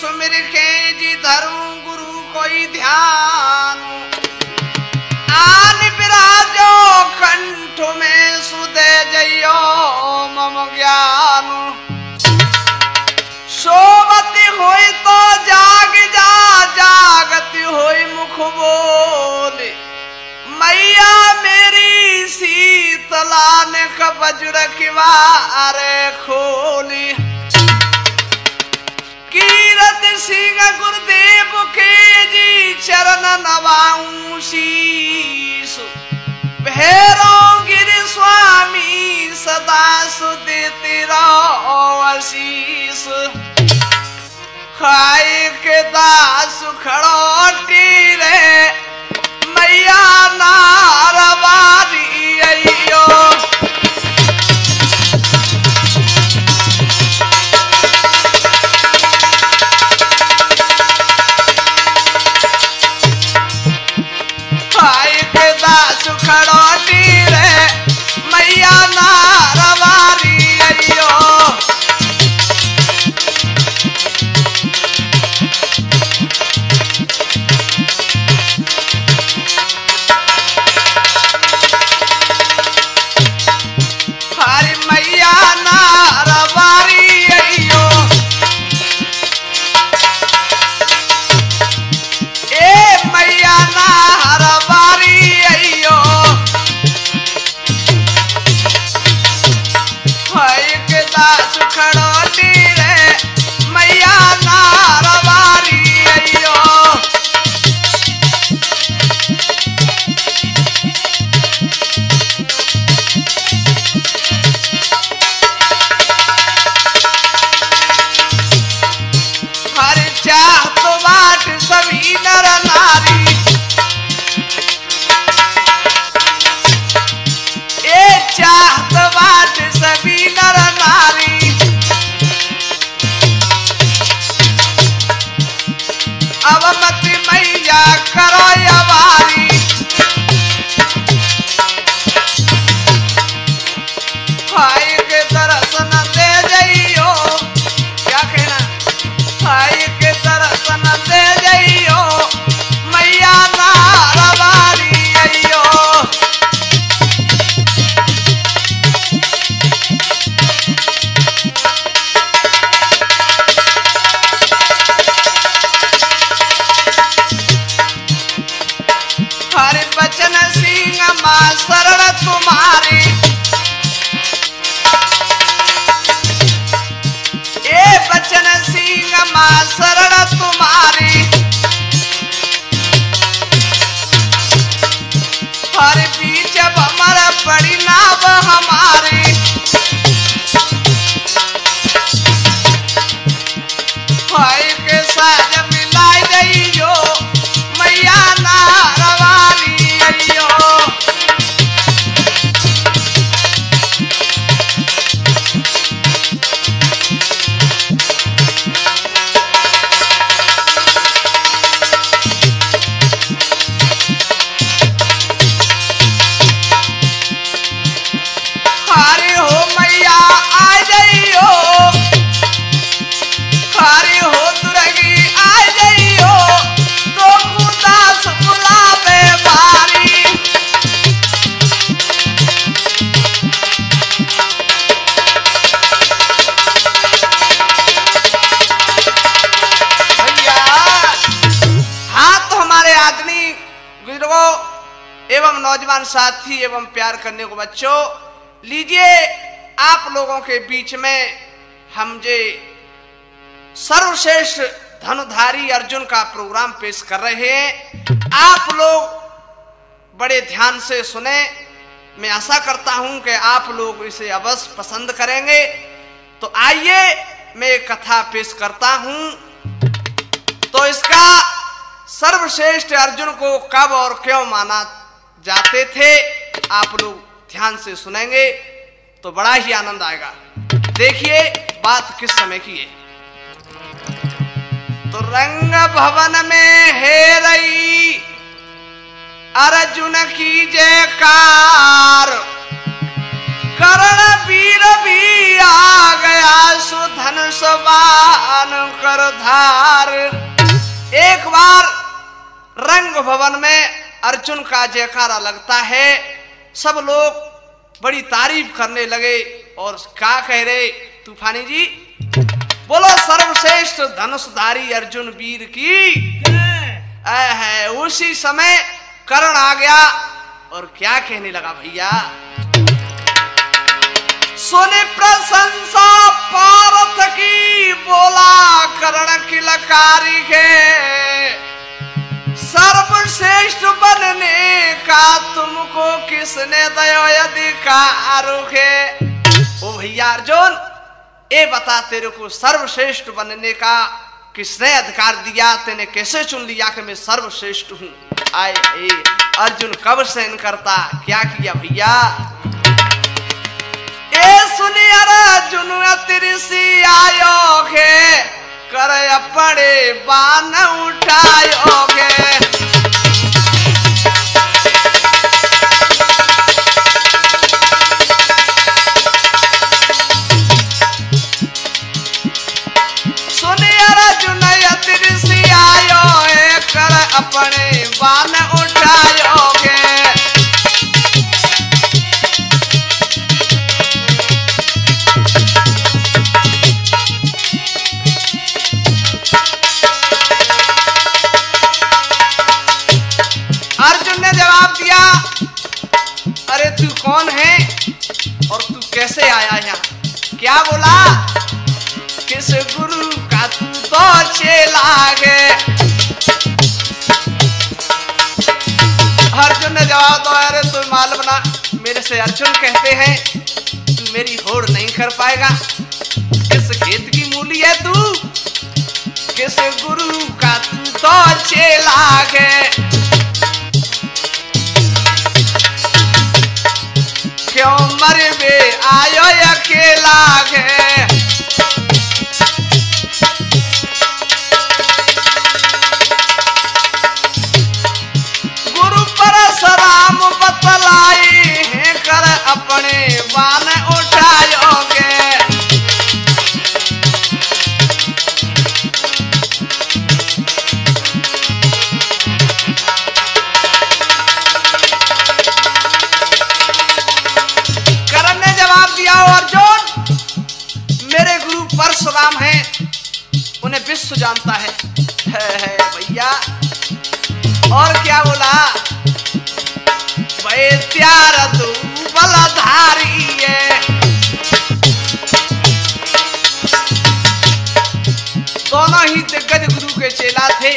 सुमिर के जी धरूं गुरु कोई ध्यान। आन विराजो कंठ में सुदे जइयो मम ज्ञान। सोवती होई तो जाग जा, जागती होई मुख बोले। मैया मेरी शीतला ने कबजुर किवार खोली। कीरत सिंह गुरुदेव के जी चरण नवाऊं शीस। भैरो गिर स्वामी सदा सुदेते रहो आशीष। खाए के दास खड़ोटी रे मैया नारवारी अइयो। खाए के दास खड़ोटी रे मैया नारवारी अइयो। सभी नर नारी ए चाहत बाट सभी नर नारी। अब मत मैया करो यवारी। भाई के दर्शन दे जइयो। क्या कहना? भाई के दर्शन दे जइयो मैया नारवारी अइयो। हरि बचन सिंह मां शरण तुम्हारी। ए बचन सिंह मां शरण तुम्हारी। हर बीच भमर पड़ी नाव हमारी। भाई के साथ मिलाई जइयो मैया नारवारी अइयो। खारी हो मैया आ जइयो। खारी हो दुर्गी आ जइयो। तो खुदास बुलावे बारी। भैया हाँ तो हमारे आदमी बुजुर्गों एवं नौजवान साथी एवं प्यार करने को बच्चों, लीजिए आप लोगों के बीच में हम जे सर्वश्रेष्ठ धनुधारी अर्जुन का प्रोग्राम पेश कर रहे हैं। आप लोग बड़े ध्यान से सुने। मैं आशा करता हूं कि आप लोग इसे अवश्य पसंद करेंगे। तो आइए मैं एक कथा पेश करता हूं। तो इसका सर्वश्रेष्ठ अर्जुन को कब और क्यों माना जाते थे, आप लोग ध्यान से सुनेंगे तो बड़ा ही आनंद आएगा। देखिए बात किस समय की है। तो रंग भवन में है रही अर्जुन की जयकार। कर्ण वीर भी आ गया सुधन सबान कर। कर धार। एक बार रंग भवन में अर्जुन का जयकारा लगता है, सब लोग बड़ी तारीफ करने लगे और क्या कह रहे तूफानी जी, बोलो सर्वश्रेष्ठ धनुषधारी अर्जुन वीर की है। उसी समय कर्ण आ गया और क्या कहने लगा भैया, सुने प्रशंसा पार्थ की, बोला कर्ण की लकारी के, सर्वश्रेष्ठ बनने का तुमको किसने दयो अधिकार है। ओ भैया अर्जुन, ये बता तेरे को सर्वश्रेष्ठ बनने का किसने अधिकार दिया, तेने कैसे चुन लिया कि मैं सर्वश्रेष्ठ हूं। आए अर्जुन कब सहन करता, क्या किया भैया, ए सुनी अर्जुन अतिरिसी आयोगे, कर अपने बाण उठायोगे। अपने बाण उठायोगे। अर्जुन ने जवाब दिया, अरे तू कौन है और तू कैसे आया यहाँ? क्या बोला, किस गुरु का तू तो चेला है। अर्जुन ने जवाब दो, अरे तू मालूम ना, मेरे से अर्जुन कहते हैं, तू मेरी होड़ नहीं कर पाएगा। किस खेत की मूली है तू, किस गुरु का तू तो चेला है। क्यों मर बे आयो अकेला है। परशुराम बतलाई है, कर अपने बाण उठायोगे। कर्ण ने जवाब दिया, अर्जुन मेरे गुरु परशुराम हैं, उन्हें विश्व जानता है भैया। और क्या बोला, त्यार तू बलधारी है। दोनों ही दिग्गज गुरु के चेला थे,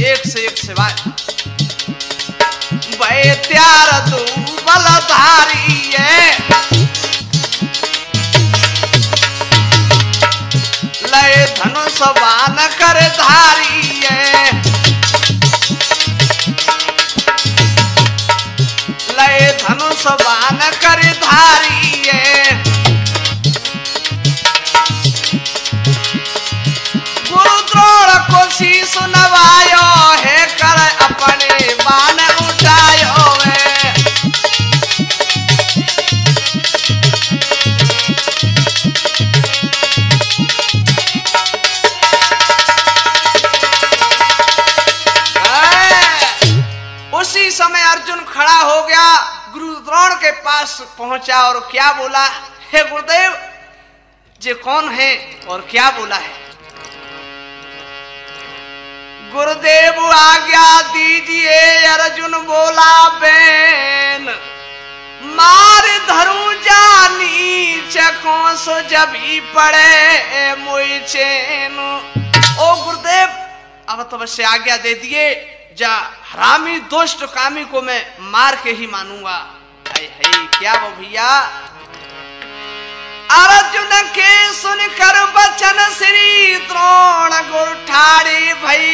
एक से एक सिवाय। भाई त्यार तू बलधारी है, लय धनुष बाण कर धारी है। लय धनुष बाण कर धारी है। गुरु द्रोण को शीश नवायो है, कर अपने बाण उठायो है। उसी समय अर्जुन खड़ा हो गया, गुरु द्रोण के पास पहुंचा और क्या बोला, हे गुरुदेव जे कौन है और क्या बोला है। गुरुदेव आज्ञा दीजिए, अर्जुन बोला बेन, मार धरू जानी चकों सो जब ही पड़े मुई चैन। ओ गुरुदेव अब तो बस आज्ञा दे दिए, जा हरामी दुष्ट कामी को मैं मार के ही मानूंगा। क्या वो भैया, अर्जुन के सुनकर बचन श्री द्रोण गुर ठाड़ी भई,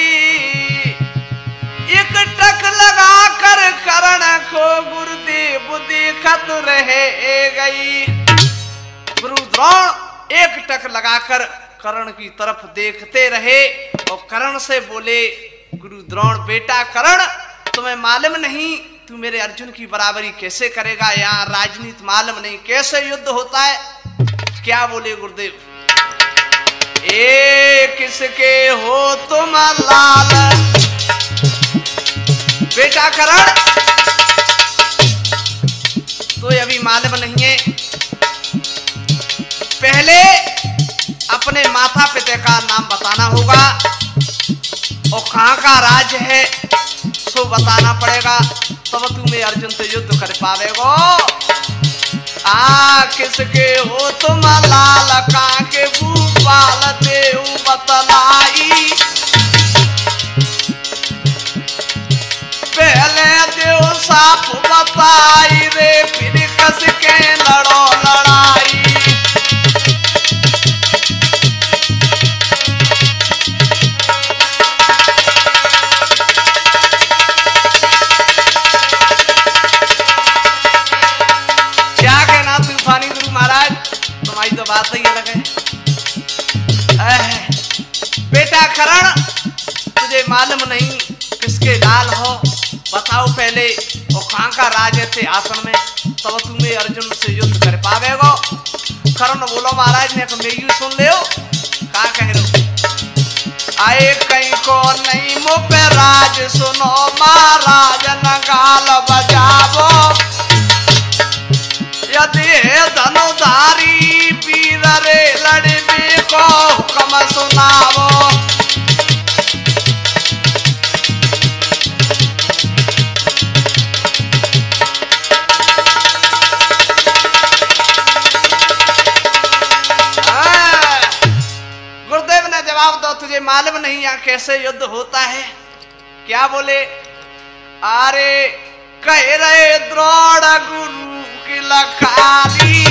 एक टक लगा कर कर्ण को गुरुदेव देखत रहे गई। गुरु द्रोण एक टक लगाकर कर्ण की तरफ देखते रहे और कर्ण से बोले, गुरु द्रोण बेटा कर्ण, तुम्हें मालूम नहीं तू मेरे अर्जुन की बराबरी कैसे करेगा, यहाँ राजनीति मालूम नहीं कैसे युद्ध होता है। क्या बोले गुरुदेव, एक किसके हो तुम लाल। बेटा करण तो अभी मालूम नहीं है, पहले अपने माता पिता का नाम बताना होगा और कहाँ का राज है सो बताना पड़ेगा, तब तुम्हें अर्जुन से युद्ध कर पावेगो। किसके हो तुम लाल काके भूपाल देऊ बतलाई। पहले देव साफ बताई रे फिर कस के लड़ो लड़ाई। तो बात ही अलग है। बेटा करण तुझे मालूम नहीं किसके लाल हो, बताओ पहले वो कहाँ का राज थे आसन में, तब तुम्हें अर्जुन से युद्ध कर पावेगो। करण बोलो महाराज ने मेरी सुन ले, क्या कह रहे हो। आए कहीं को नहीं मुँह पे राज सुनो महाराज नगाल बजावो। यदि है धनुधारी वीर रे लड़बे को हुक्म सुनावो। गुरुदेव ने जवाब दो, तुझे मालूम नहीं यहाँ कैसे युद्ध होता है। क्या बोले, अरे कह रहे द्रोण गुरु की लखारी।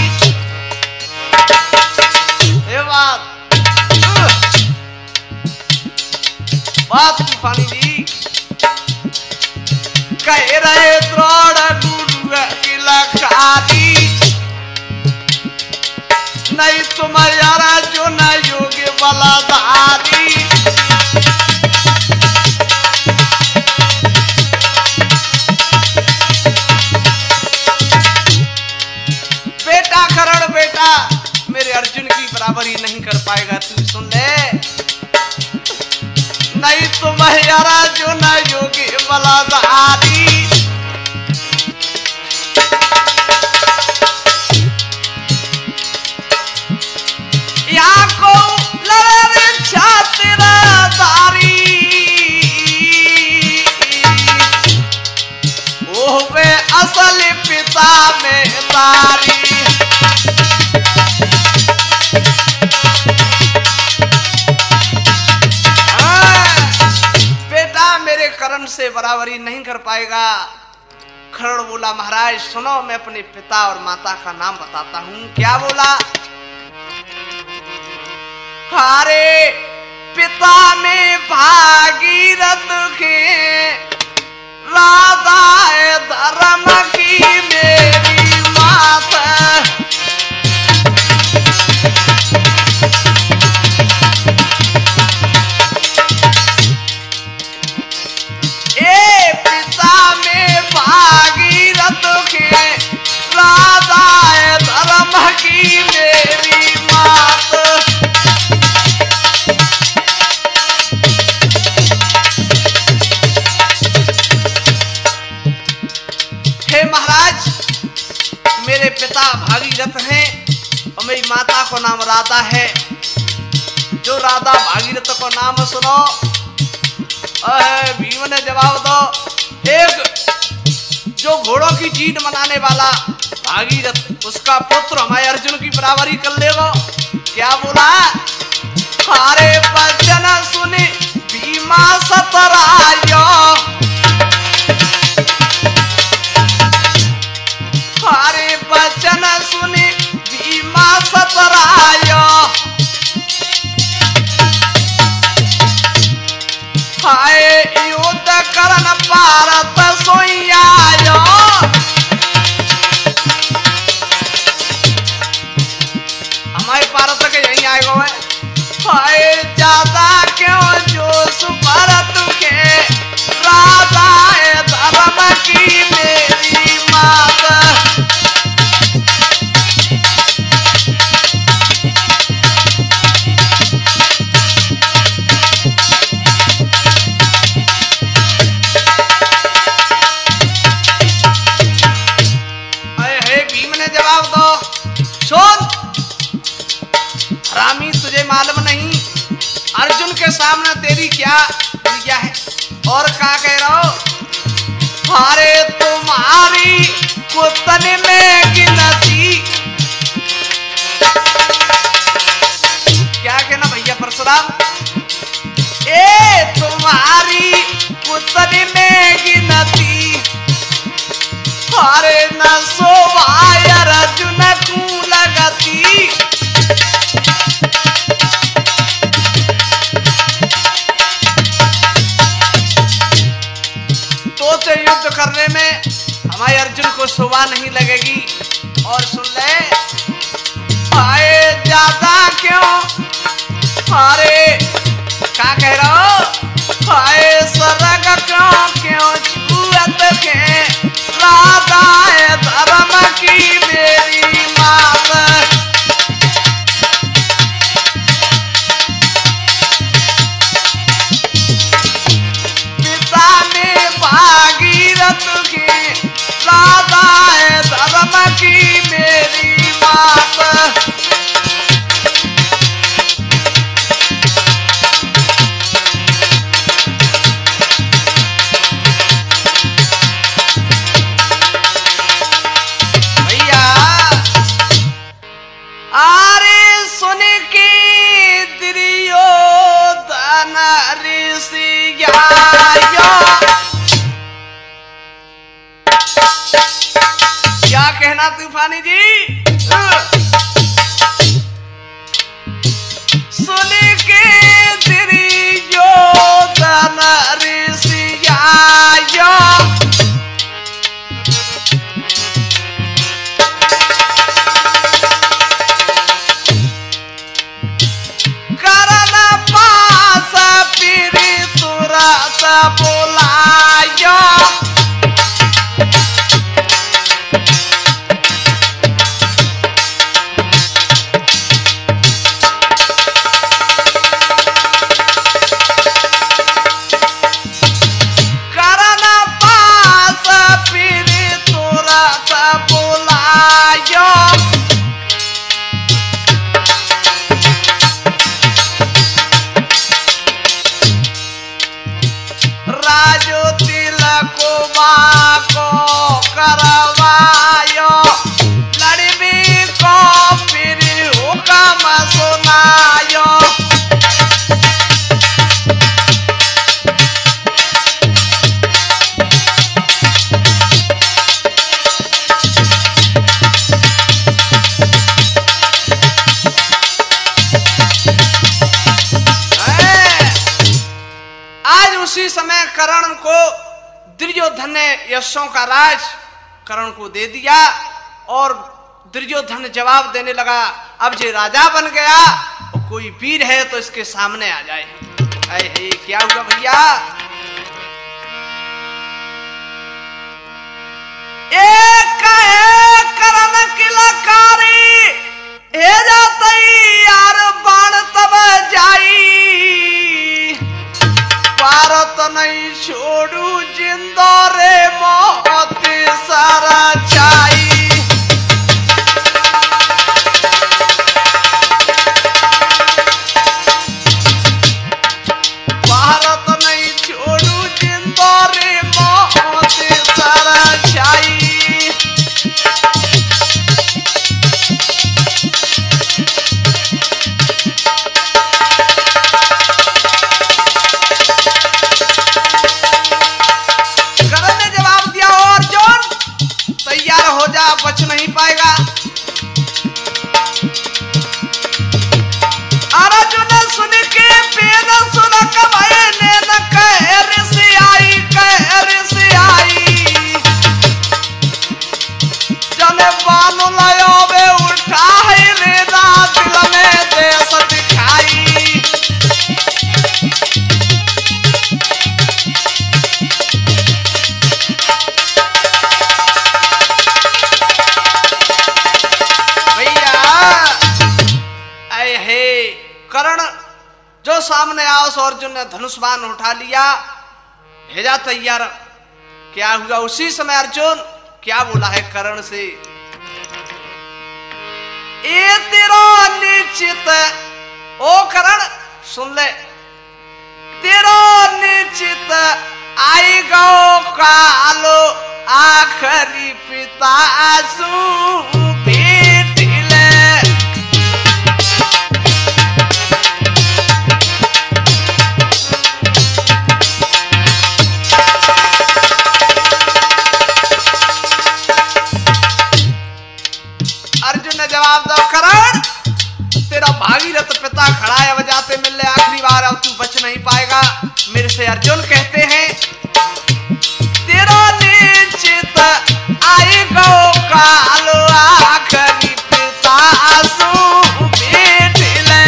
बात तूफानी जी कह रहे द्रोण गुरु की लखारी। नहीं तुम्हारा जो न योग्य बलाधारी। बेटा करण बेटा मेरे अर्जुन की बराबरी नहीं कर पाएगा, तू सुन ले। नहीं तुम्हारा जो न योगी बलाधारी। यहाँ को लड़े छात्रधारी। ओह वे असल पिता में तारी। करण से बराबरी नहीं कर पाएगा। करण बोला महाराज सुनो, मैं अपने पिता और माता का नाम बताता हूं। क्या बोला, हरे पिता में भागीरथ के राधा धर्म की मेरी माता। पिता में भागीरथ के राधा धर्म की मेरी मात। हे महाराज मेरे पिता भागीरथ हैं और मेरी माता को नाम राधा है। जो राधा भागीरथ को नाम सुनो। भीम ने जवाब दो, एक जो घोड़ों की जीत मनाने वाला भागीरथ उसका पुत्र हमारे अर्जुन की बराबरी कर लेगा। क्या बोला, हरे वचन सुने भीमा सतरायो। हरे वचन सुने भीमा सतरायो। हाय युद्ध करन भारत सोइयायो। हमारे भारत के यहीं आएगा है। हाय ज्यादा क्यों जोश भारत के राधा धर्म की मेरी माता। मुझे मालूम नहीं अर्जुन के सामने तेरी क्या क्रिया है। और क्या कह रहा हो, अरे तुम्हारी कुतन में गिनती, क्या कहना भैया परशुराम, ए तुम्हारी कुतन में गिनती, अरे न सोवाय अर्जुन को लगती। तो युद्ध करने में हमारे अर्जुन को शोभा नहीं लगेगी। और सुन ले, आए ज्यादा क्यों, अरे क्या कह रहा हो, आए सरग क्यों छुअत के राधा धर्म की मेरी मात। पिता ने भागीरथ के राधा धर्म की मेरी मात। क्या कहना तूफानी जी, सुन के दुर्योधन ऋषिया, करन पास फिर तुरंत बुलाया। उसी समय कर्ण को दुर्योधन ने यशों का राज कर्ण को दे दिया और दुर्योधन जवाब देने लगा, अब जे राजा बन गया, कोई वीर है तो इसके सामने आ जाए। अरे क्या हुआ भैया, एक है कर्ण किलकारी हे जाते यार बाण तब जाई, भारत नहीं छोड़ू जिंदा रे मौत सारा चाई। भारत नहीं छोड़ू जिंदा रे मौत सारा चाई। हो जा, बच नहीं पाएगा। अर्जुन सुन के पेन सुन कमाए ने न कहर से आई जने बानु लायो बे उठा है रे रात दिल में देश दिखाई। कर्ण जो सामने आओ, अर्जुन ने धनुष बाण उठा लिया, भेजा तैयार। क्या हुआ उसी समय अर्जुन क्या बोला है कर्ण से, ए तेरा निश्चित ओ करण सुन ले, तेरो निश्चित आई गो कालो आखरी पिता सू भेट ले। अर्जुन ने जवाब दो, करण तेरा भागीरथ पिता खड़ा है, बजाते मिल ले आखिरी बार, अब तू बच नहीं पाएगा मेरे से। अर्जुन कहते हैं, तेरा निश्चित आई गो कालो आखरी पिता सू भेट ले।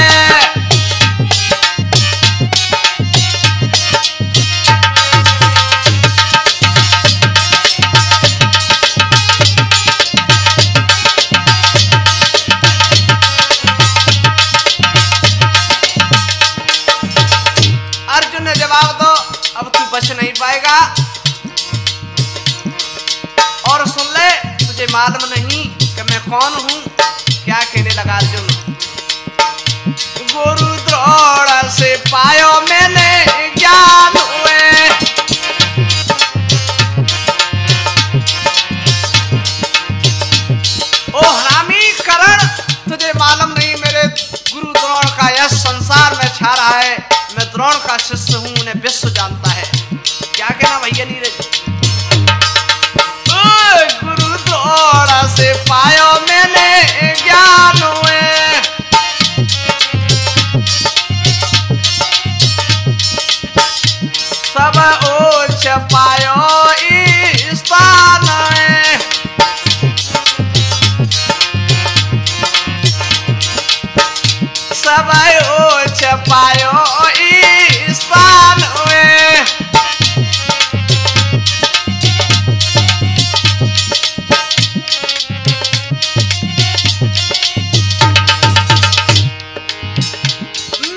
अर्जुन ने जवाब दो, अब तू बच नहीं पाएगा। और सुन ले, तुझे मालूम नहीं कि मैं कौन हूं। क्या कहने लगा अर्जुन, गुरु द्रोण से पायो मैंने ज्ञान हुए। ओ हरामी करण, तुझे मालूम नहीं मेरे गुरु द्रोण का यह संसार में छा रहा है। मैं द्रोण का शिष्य हूं, उन्हें विश्व जानता है। क्या कहना भैया नीरज, गुरु द्रोण से पायो मैंने ज्ञान हुए। सब ओछ पायो स्थान है। सब ओछ पायो स्थान हुए।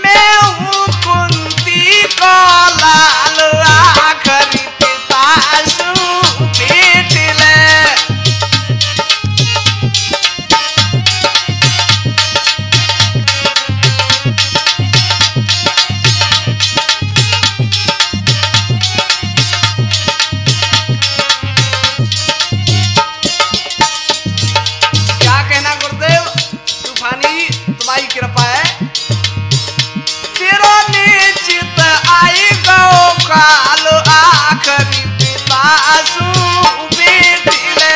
मैं हूँ कुंती को लाल आखरी पिता सू भेट ले। तुम्हारी कृपा है, तेरो निश्चित आई गो कालो आखरी पिता सू भेट ले।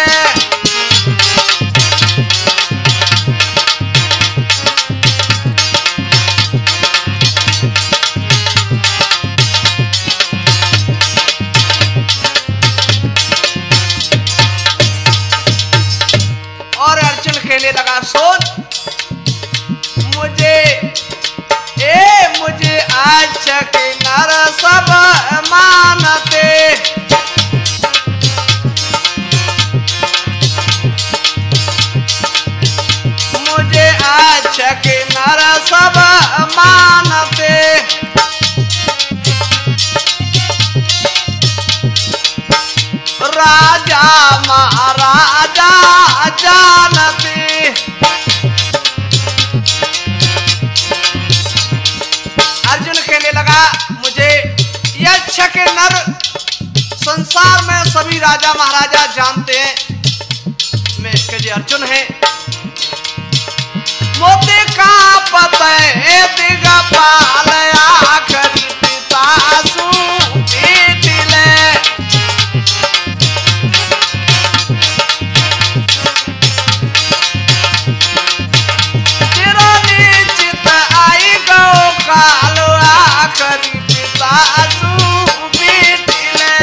और अर्जुन कहने लगा, सोच मुझे आचक नर सब मानते। मुझे आचक नर सब मानते। राजा महाराजा जानते। अर्जुन कहने लगा, मुझे यह छक नर संसार में सभी राजा महाराजा जानते हैं। मैं के अर्जुन है। मोती का पता दिगपाल आखरी पिता सू भेट ले। तेरा निश्चित आई गो कालो आखरी पिता सू भेट ले।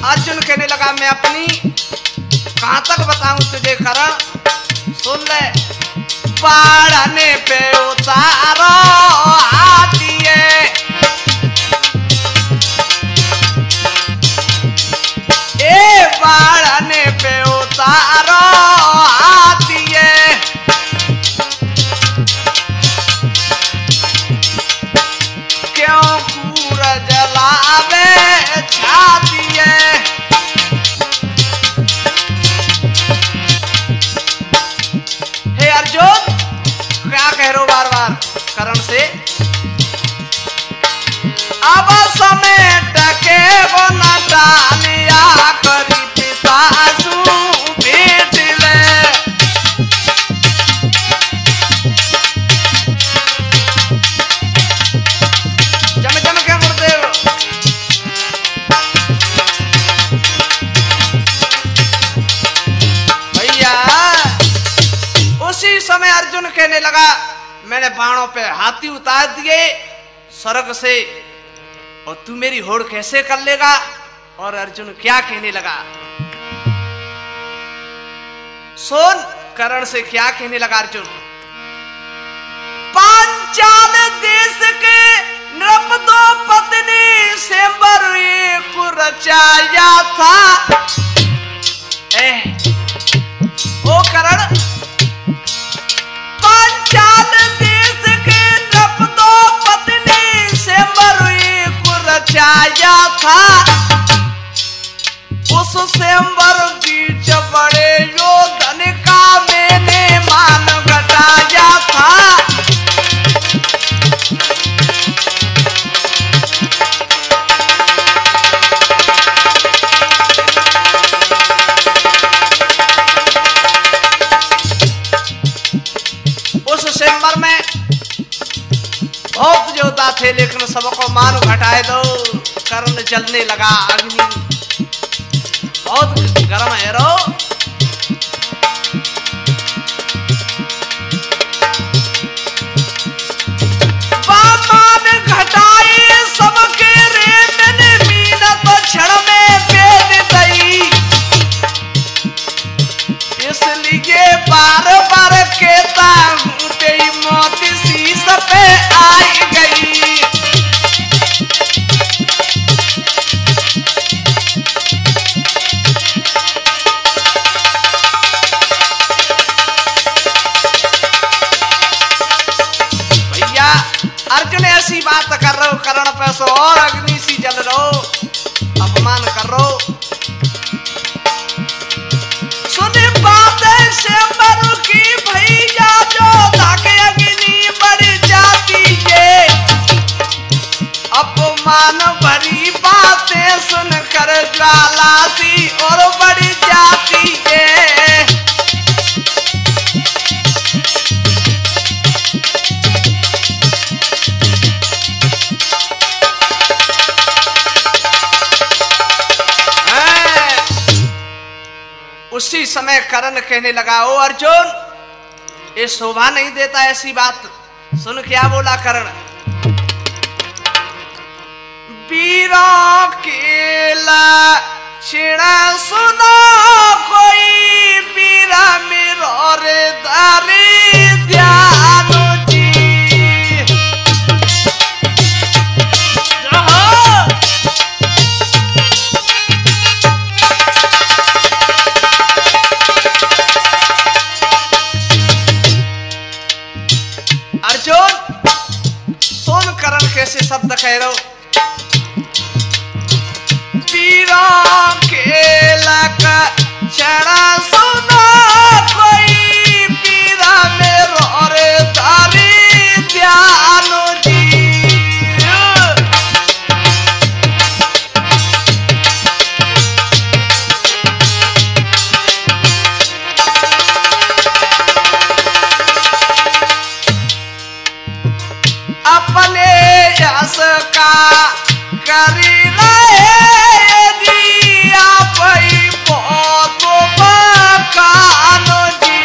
अर्जुन कहने लगा, मैं अपनी कहां तक बताऊं तुझे करण। सुन ले, पढ़ने पे उतारो हाथिए। ए पढ़ने पे उतारो हाथिए। अब समय टके वो न डालिया करी पिता सु भेट ले। जम जम के गुरुदेव भैया। उसी समय अर्जुन कहने लगा मैंने बाणों पे हाथी उतार दिए स्वर्ग से, और तू मेरी होड़ कैसे कर लेगा? और अर्जुन क्या कहने लगा, सुन कर्ण से क्या कहने लगा अर्जुन। पांचाल देश के नृपद्रौपदी से एक रचाया था। ओ कर्ण, पांचाल देश के नृपद्रौपदी से एक रचाया था। उस स्वयंवर बीच बड़े योधन का मैंने मान घटाया था। उस स्वयंवर में बहुत योद्धा थे, लेकिन सबको मान घटाए दो। कर्ण जलने लगा, अग्नि बहुत गर्म है रो। मान घटाए सबके रे मैंने मीनत क्षण में भेद दई। इसलिए बार बार कहता हूँ तेरी मौत शीश पे आई गई। अर्जुन ऐसी बात कर रहे हो, कर्ण पैसो और अग्नि सी जल रहो, अपमान कर रहो। सुने बात से मरु की भैया, जो धाके अग्नि बढ़ जाती है। अपमान भरी बातें सुनकर ज्वाला सी और बढ़ जाती है। उसी समय कर्ण कहने लगा, ओ अर्जुन ये शोभा नहीं देता ऐसी बात। सुन क्या बोला कर्ण, वीरों के लक्षण सुनो कोई, वीरा मेरो रे दारी ध्यानो जी। अर्जुन सुन कर्ण कैसे शब्द कह रहे हो, वीरों के लक्षण सुनो कोई, वीरा मेरो रे तारी ध्यानो जी। अपने यश का करी रहे दिया पई बहुत बकानो जी।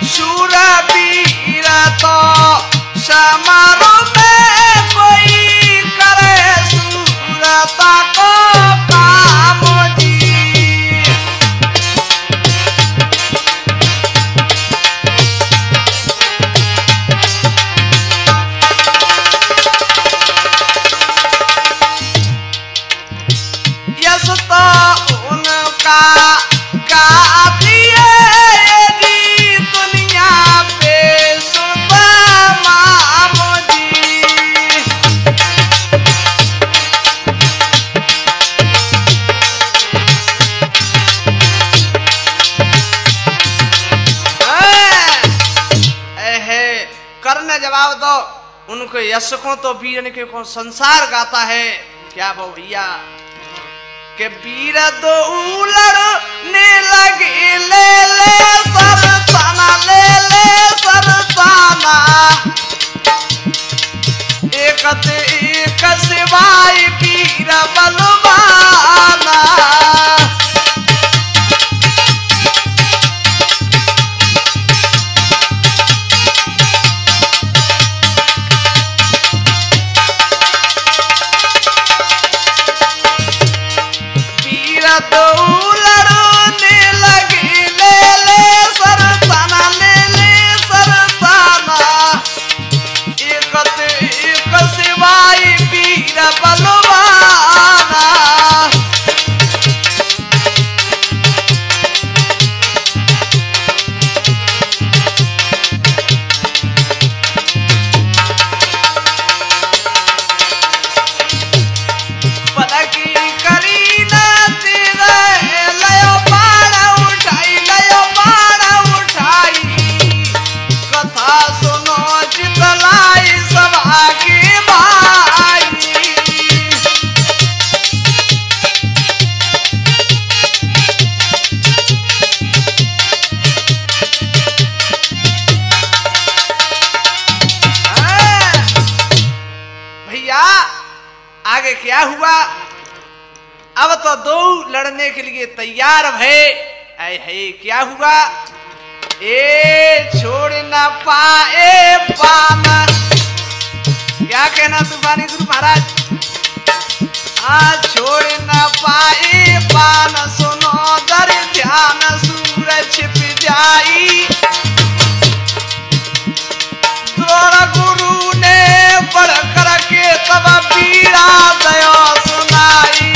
शूरवीर तो समारोह में कोई करे सूरता को यश को तो वीरन के को संसार गाता है। क्या वो भैया के वीर दो लड़ने लगे ले ले सरताना ले ले सरताना एक सिवाय वीर बलवाना। आगे क्या हुआ? अब तो दो लड़ने के लिए तैयार भय। है क्या हुआ? ए छोड़ ना पाए पान। क्या कहना तूफानी गुरु महाराज? छोड़ ना पाए पान सुनो दर ध्यान सूरज छिप जाई। तोरा गुरु ने बढ़ कर के तब पीड़ा दया सुनाई।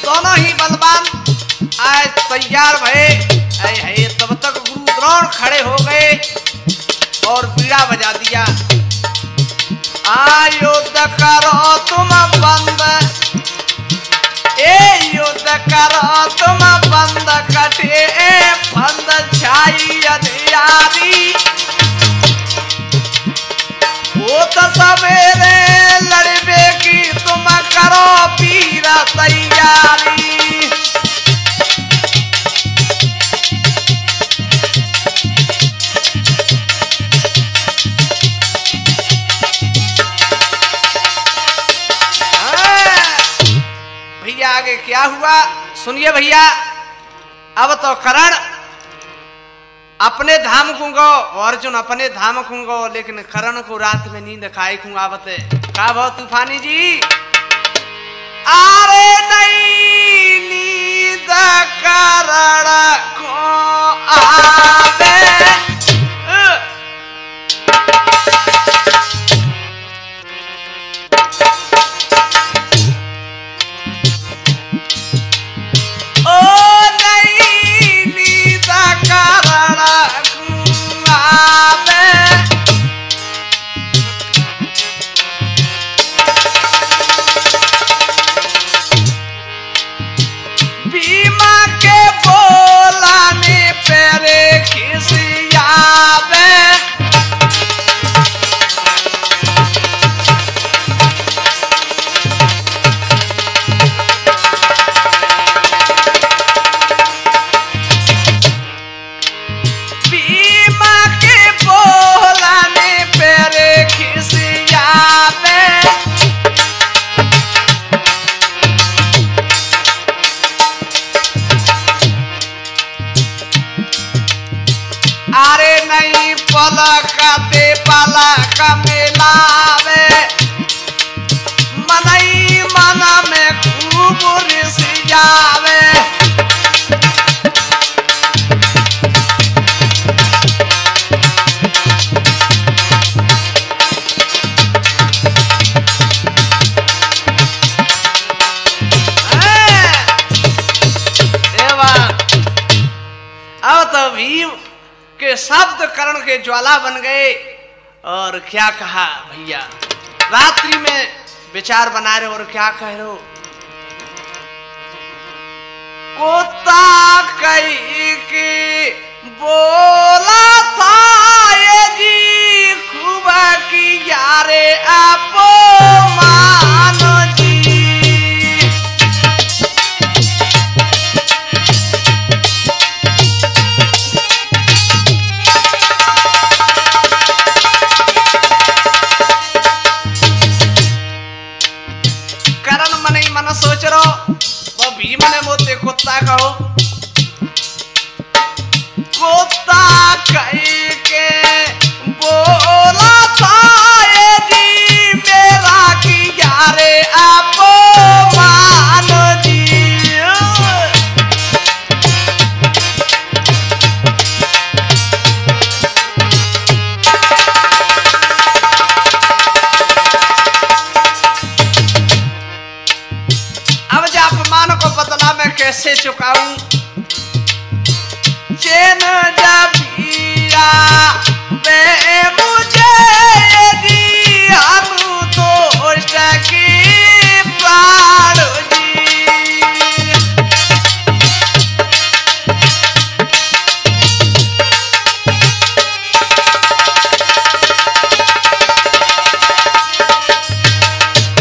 दोनों ही बलवान आज तैयार भये। तब तक गुरु द्रोण खड़े हो गए और बीड़ा बजा दिया। युद्ध करो तुम बंद, युद्ध करो तुम बंद कटे फंद छाई अधियारी। वो तो सवेरे लड़बे की तुम करो पीर तैयारी। आगे क्या हुआ सुनिए भैया। अब तो करण अपने धाम खूंगो, अर्जुन अपने धाम खूंगो, लेकिन करण को रात में नींद खाए खूंगावते। का भाव तूफानी जी? अरे नहीं नींद करण को आवे। पलकते पलक मिलावे मनई मन में खूब रिसियावे। अब तो भीम के शब्द कर्ण के ज्वाला बन गए। और क्या कहा भैया? रात्रि में विचार बना रहे और क्या कह रहे हो? कोता कही के बोला था ये जी खूब की यारे आपो मानो जी। करण मन ही मन सोच रहो वो भीम ने मोते कुत्ता कहो। कुत्ता कही के बोला था ये जी मेरा की यारे आपो मानो जी। अब जो अपमान को बदला मैं कैसे चुकाऊं? चैन जबिया वे मुझे दिया तो की प्राण जी।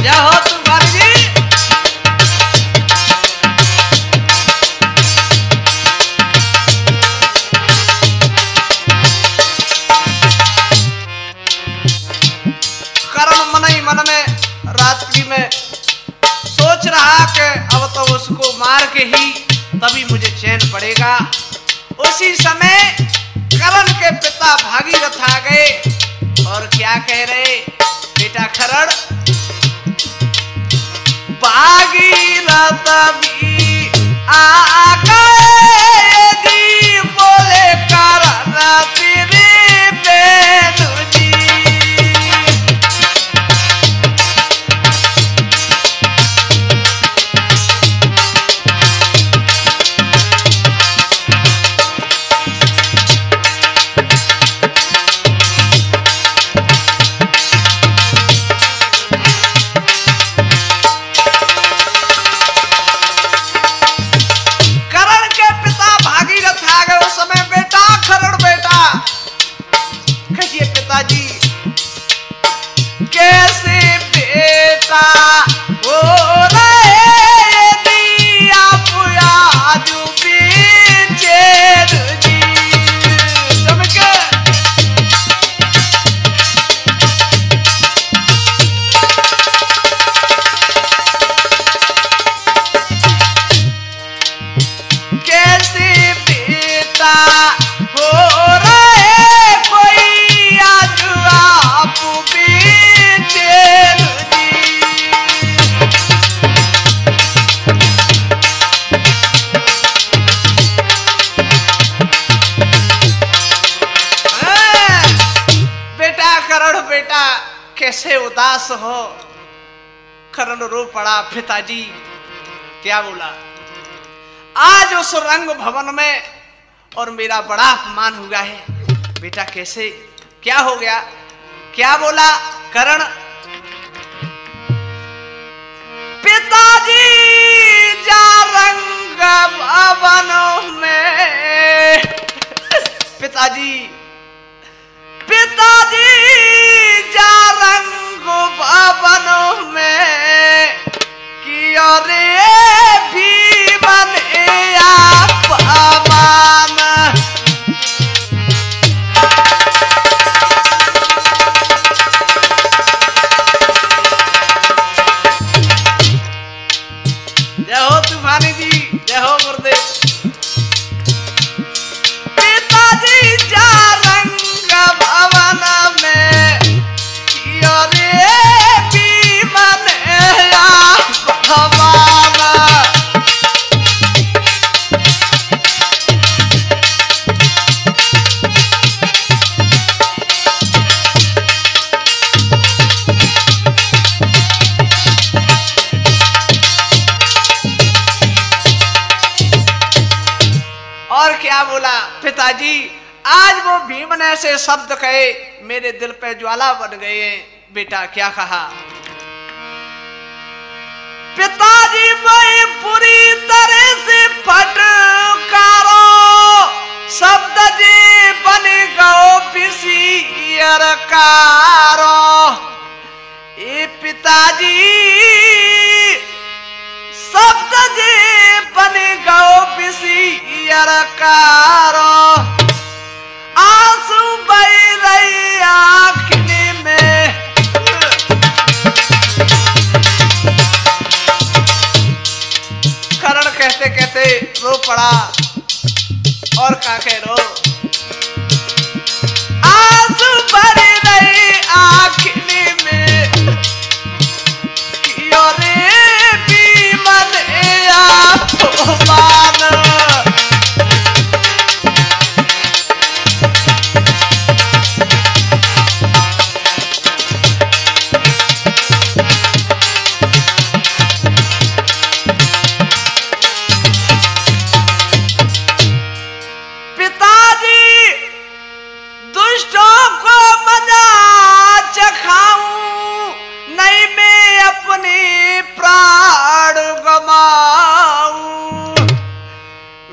क्या हो तुम्हारी जी? मन में रात्रि में सोच रहा कि अब तो उसको मार के ही तभी मुझे चैन पड़ेगा। उसी समय करण के पिता भागीरथ आ गए और क्या कह रहे? बेटा खरण, भागीरथ भी आ गए जी बोले करण तेरे बेनु जी। कैसे बेटा हो रहे दिया पुया जो बेचैन जी। समझे? कैसे बेटा हो रहे कोई आज आप बेचैन जी। बेटा करण बेटा कैसे उदास हो? करण रो पड़ा। पिताजी क्या बोला? आज उस रंग भवन में और मेरा बड़ा अपमान हुआ है। बेटा कैसे क्या हो गया? क्या बोला करण? पिताजी जा रंग भवन में पिताजी जा रंग भवन में कि अरे भी बने आप अमान। जय हो तूफानी जी, जय हो गुरुदेव। पिताजी जा रंग भवन में रे भी बने आप अमान। और क्या बोला पिताजी? आज वो भीम ने ऐसे शब्द कहे मेरे दिल पे ज्वाला बन गए। बेटा क्या कहा? अरकारो ए पिताजी शब्द जे बन गो बिसी अरकारो आंसू बह रही आँखनी में। करण कहते कहते रो पड़ा और काके रो आंसू भर रही आँखनी में कियो रे बीमन अपमान।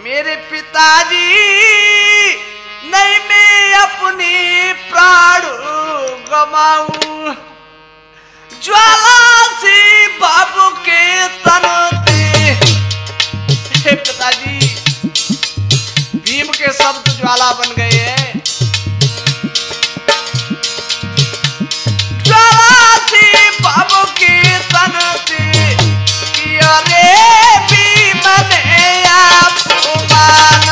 मेरे पिताजी नहीं मैं अपनी प्राण गमाऊं ज्वाला से बाबू के तन पे। पिताजी भीम के शब्द ज्वाला बन गए हैं। ज्वाला से बाबू के तन पे किया रे भीमन अपमान।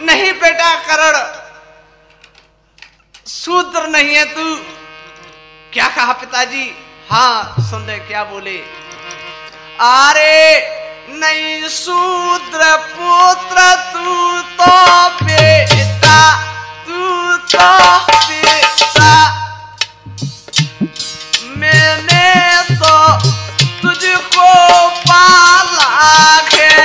नहीं बेटा करण शूद्र नहीं है तू। क्या कहा पिताजी? हाँ सुन रहे क्या बोले? अरे नहीं शूद्र पुत्र तू तो बेटा, तू तो बेटा। मैंने तो तुझको पाला है।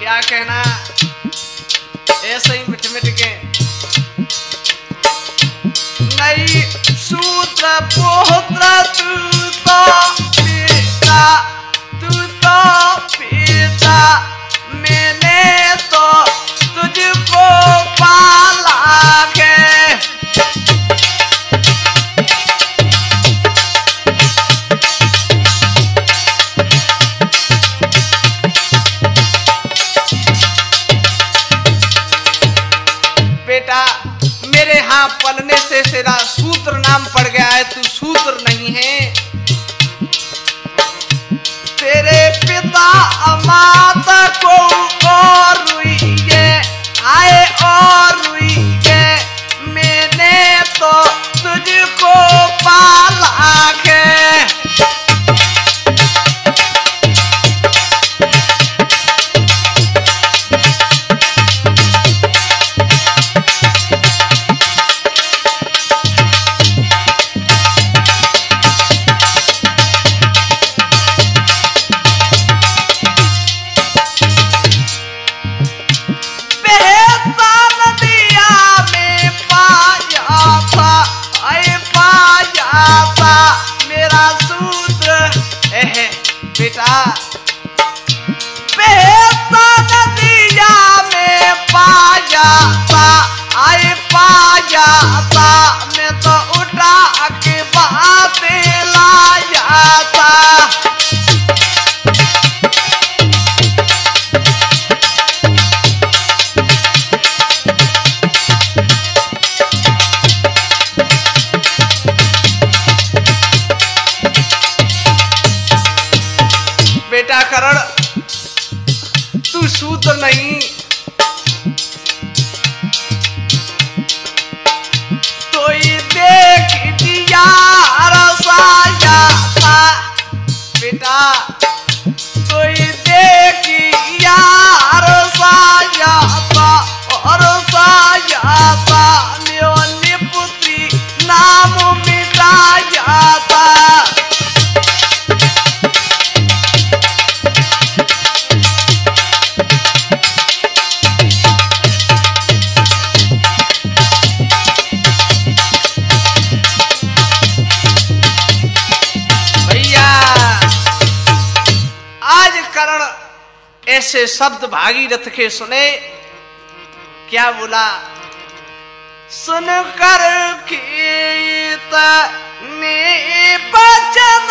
क्या कहना ऐसे ही मिट मिट के नहीं शूद्र पुत्र तू तो बेटा, तू तो बेटा। मैंने तो तुझको पाला है। बेटा मेरे यहाँ पलने से तेरा शूद्र नाम पड़ गया है, तू शूद्र नहीं है। तेरे पिता माता को और रुइये आए और रुइये। मैंने तो तुझको पाला है। बेटा बेहता नदिया में पा जाता, आए पा जाता। मैं तो उठा के बातें ला जाता। बेटा करण तू शूद्र नहीं, तो ये देख दिया रसाया था। बेटा तो ये देख दिया रसाया था और रसाया था। मेरी पुत्री नाम मिटा जाता। ऐसे शब्द भागीरथ के सुने। क्या बोला? सुन कर कीर्तने बचन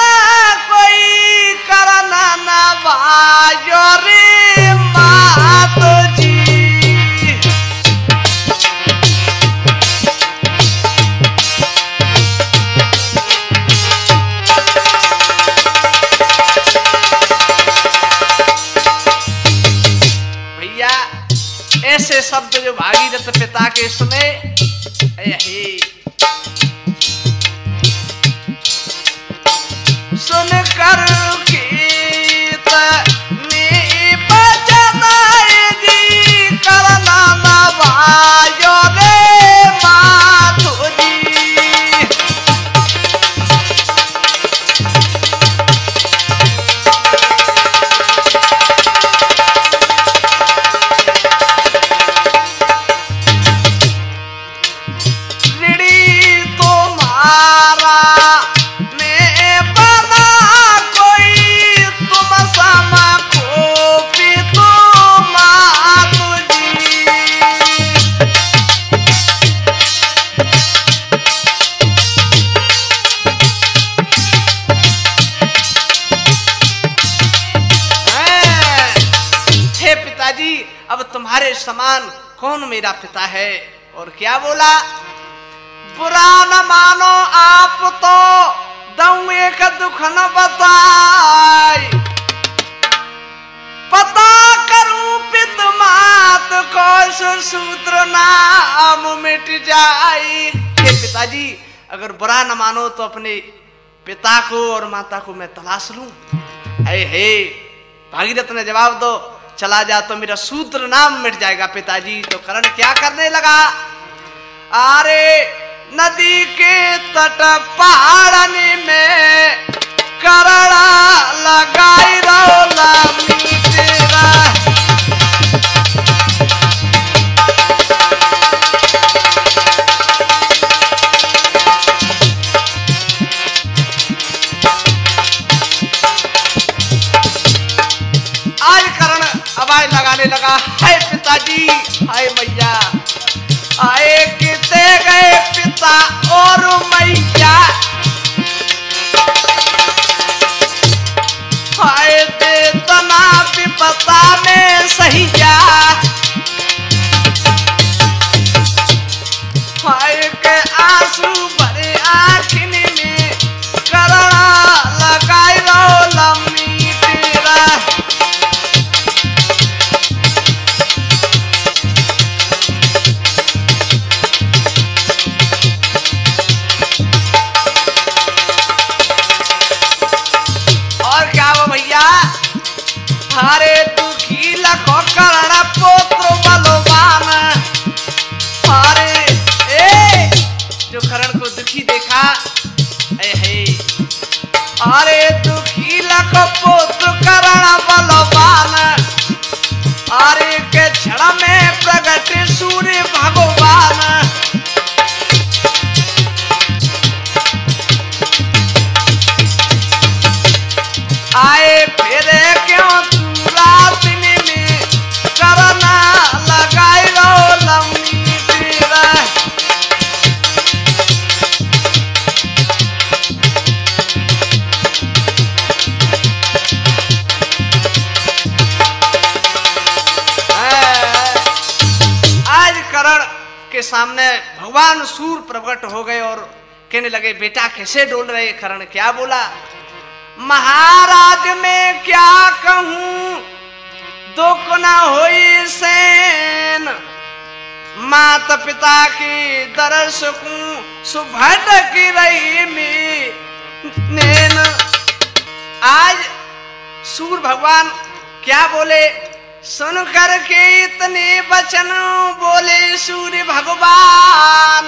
कोई करना न बाजो रे मातो जी। भैया ऐसे शब्द जो भागीरथ पिता के सुने, सुन कर कीर्तने बचन जी करना न बाजो रे मातो जी। अब तुम्हारे समान कौन मेरा पिता है? और क्या बोला? बुरा न मानो आप तो दऊं एक दुख न बताई, पता करूं पित मात को सूत्र नाम मिट जाई। हे पिताजी, अगर बुरा न मानो तो अपने पिता को और माता को मैं तलाश लूं। हे भागीरथ ने जवाब दो, चला जा तो मेरा सूत्र नाम मिट जाएगा पिताजी। तो कर्ण क्या करने लगा? अरे नदी के तट पहाड़नी में करणा लगाई रौला मीतेरा। आवाज लगाने लगा, हाय पिताजी, हाय मैया, आए किते गए पिता और मैया, हाय दे तना विपता में सहिया, हाय के आंसू भरे आँखिन में करना लगाई रो लम्मी तेरा। हरे दुखी लखो कर्ण पुत्र बलवान। हरे जो कर्ण को दुखी देखा, अरे दुखी लखो पुत्र कर्ण बलवान। अरे के क्षण में प्रगट सूर्य भगवान। आए फिरे क्यों करना लगाई रो लम्मी तेरा। आज कर्ण के सामने भगवान सूर्य प्रकट हो गए और कहने लगे, बेटा कैसे डोल रहे? कर्ण क्या बोला? महाराज मैं क्या कहूं दुख न होई सेन, माता पिता की दरस को सुभट की रही नैन। आज सूर्य भगवान क्या बोले? सुन कर के इतने वचन बोले सूर्य भगवान,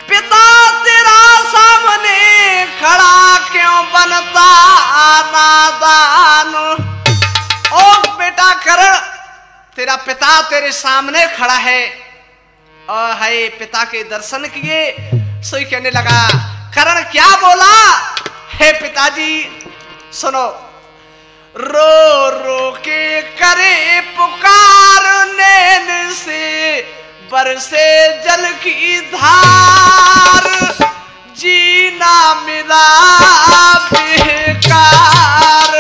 पिता तेरा सामने खड़ा क्यों बनता नादान। ओ बेटा कर्ण, तेरा पिता तेरे सामने खड़ा है और है पिता के दर्शन किए। सोई कहने लगा, कर्ण क्या बोला? हे पिताजी सुनो, रो रो के करे पुकार, नैन से बरसे जल की धार, जीना मेरा बेकार।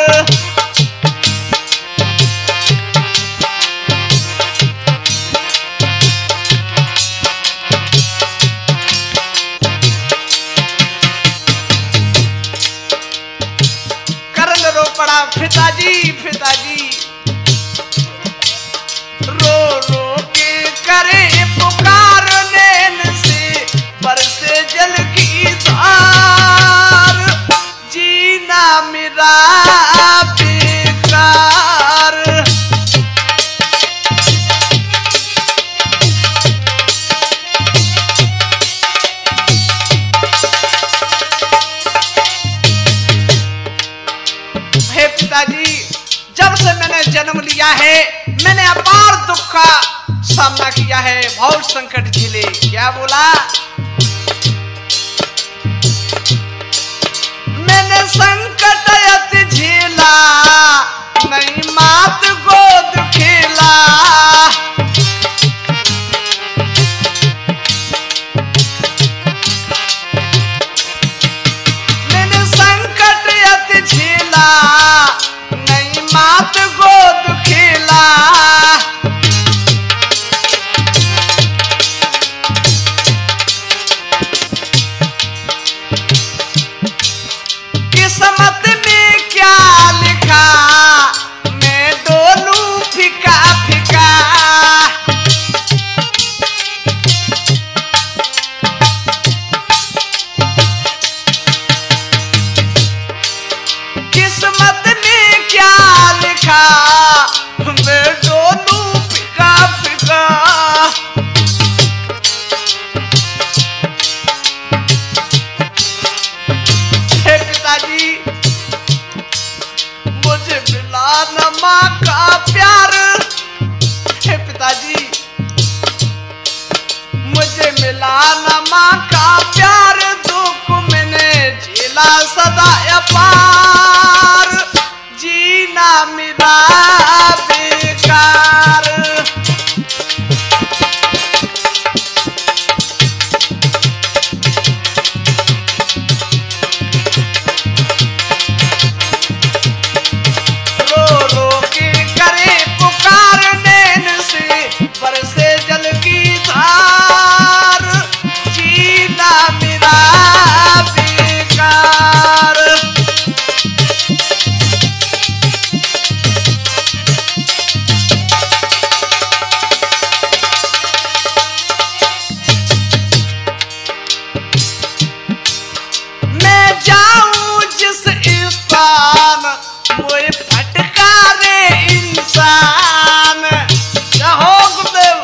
करण रो पड़ा पिताजी, पिताजी रो रो के करे पुकार, नैन से बरसे जल की धार, जीना मेरा बेकार। हे पिताजी, जब से मैंने जन्म लिया है मैंने अपार दुख का सामना किया है, बहुत संकट झेले। क्या बोला? मैंने संकट अति झेला, नहीं मात गोद खेला, मैंने संकट अति झेला, नहीं मात गोद खेला, किस्मत में क्या लिखा, मैं डोलूं फिका फिका, किस्मत में क्या लिखा, मैं डोलूं फिका फिका। हे पिताजी, मुझे मिला न माँ का प्यार, हे पिताजी मुझे मिला न माँ का प्यार, दुख मैंने झेला सदा अपार, जीना मेरा बेकार। रो रो के करे पुकार, नैन से बरसे जल की धार, जीना मेरा बेकार। मैं जाऊं जिस स्थान, मुझे फटकारे इंसान। क्या हो गुरुदेव?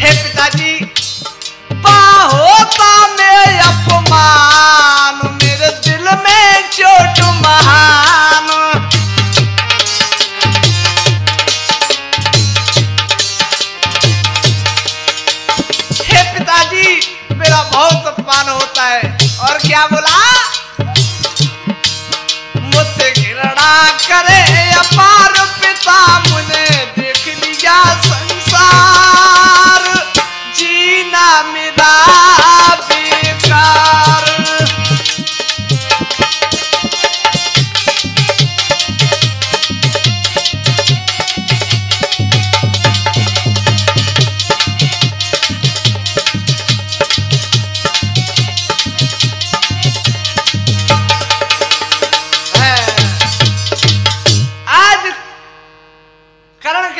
हे पिताजी, होता में अपमान, मेरे दिल में चोट महान। हे पिताजी, मेरा बहुत अपमान होता है। और क्या बोला? मुझसे घृणा करे अपार, पिता मुझे देख लिया संसार, जीना मेरा बेकार।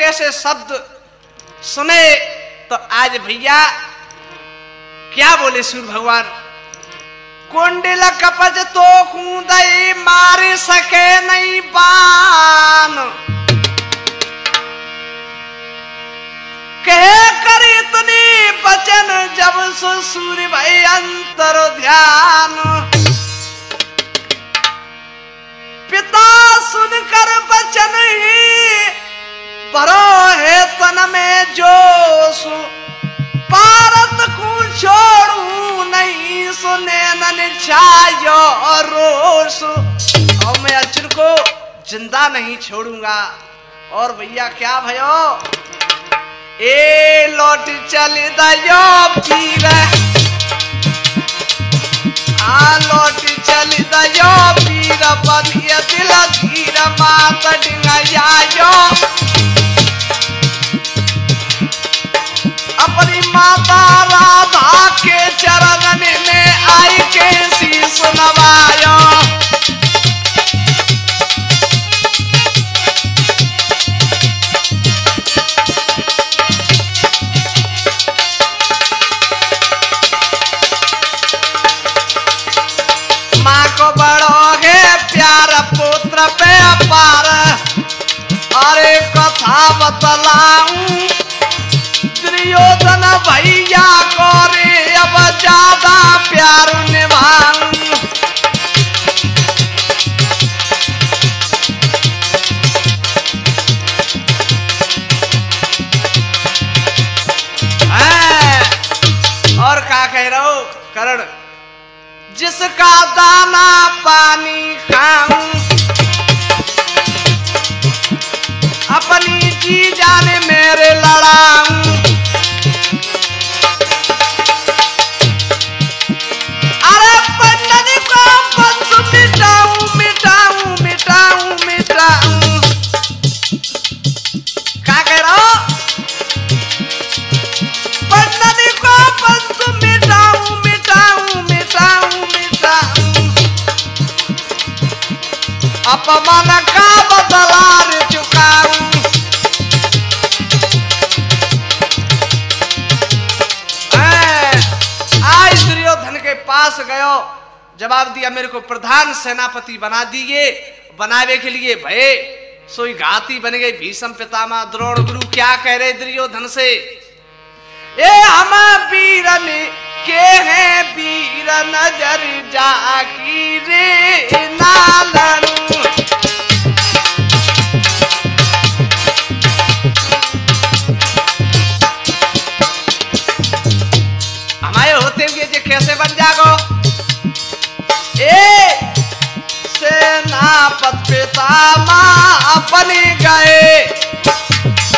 ऐसे शब्द सुने तो आज भैया क्या बोले सूर्य भगवान, कुंडल कपज तो कूदई मार सके नहीं बान, कहे कर इतनी बचन जब सो सूर्य भाई अंतर ध्यान। पिता सुनकर बचन ही भरो है तन में जोश, भारत को नैनन छायो रोस, और मैं अर्जुन को जिंदा नहीं छोड़ूंगा। और भैया क्या भयो, ए लौट चल दयो पीर, आ लौट चल दयो पीर, बनिए दिल धीर मात डिंगायो। अपनी माता राधा के चरणन में आई के शीश नवायो। पुत्र पे अपार, अरे कथा बतलाऊं दुर्योधन भैया को रे अब ज्यादा प्यार निभाऊं। और क्या कह रहा हो करण, जिसका दाना पानी खाऊं अपनी जी जाने मेरे लड़ाऊं। अरे पंडित को पंच मिटाऊं मिटाऊं मिटाऊं मिटाऊं। क्या कह रहा हो, पंडित को पंच मिटाऊं मिटाऊं मिटाऊं मिटाऊं। अपमान का बदला रे चुकाऊं। आज दुर्योधन के पास गयो, जवाब दिया मेरे को प्रधान सेनापति बना दिए, बनावे के लिए भय सोई घाती बन गए भीष्म पितामह द्रोण गुरु। क्या कह रहे दुर्योधन से, ए हम वीरन के हैं वीर नजर जाकी रे नालन। हमारे होते हुए जे कैसे बन जागो, ए सेनापति पितामह बन गए,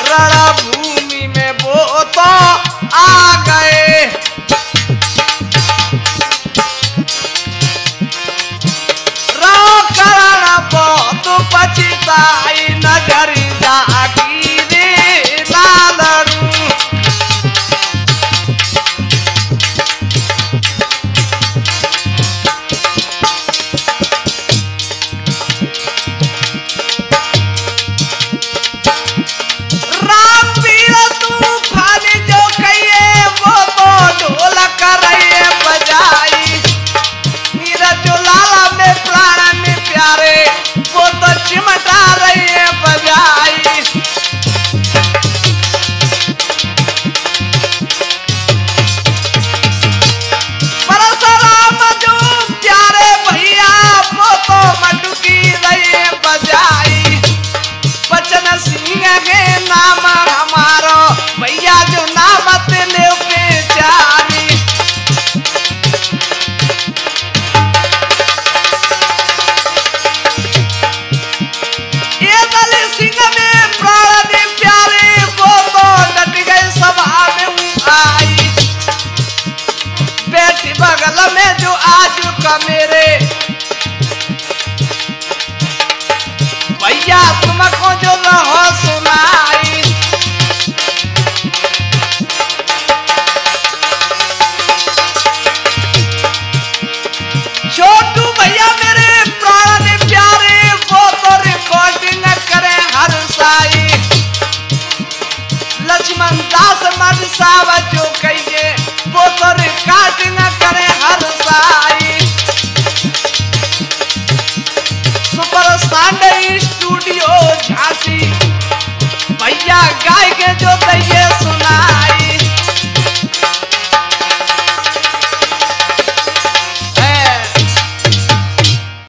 रणभूमि में वो तो आ गए। करण बहुत पछताई नजर जागी रे नालड़ू। राम वीर तूफान जो कहिए वो तो ढोल कर रहे बजाई, मेरा जो लाला में प्राण में प्यारे वो तो चिमटा रही है बजाई। परशुराम जो प्यारे भैया वो तो मटकी रही है बजाई। बचन सिंह है नाम हमारो भैया जो नाम तेने बेचारी। सिंह में प्राण दे प्यारे वो तो डट गए सभा में आई। बेटी बगल में जो आज का मेरे भैया तुमको जो रहो सुनाई। छोटू भैया मेरे प्राण दे प्यारे वो तो रिकॉर्डिंग करे हर साई। लक्ष्मण दास मद सावा जो कहिए वो तो रिकॉर्डिंग करे हर साई। सुपर साउंड स्टूडियो झांसी भैया गाय के जो दैये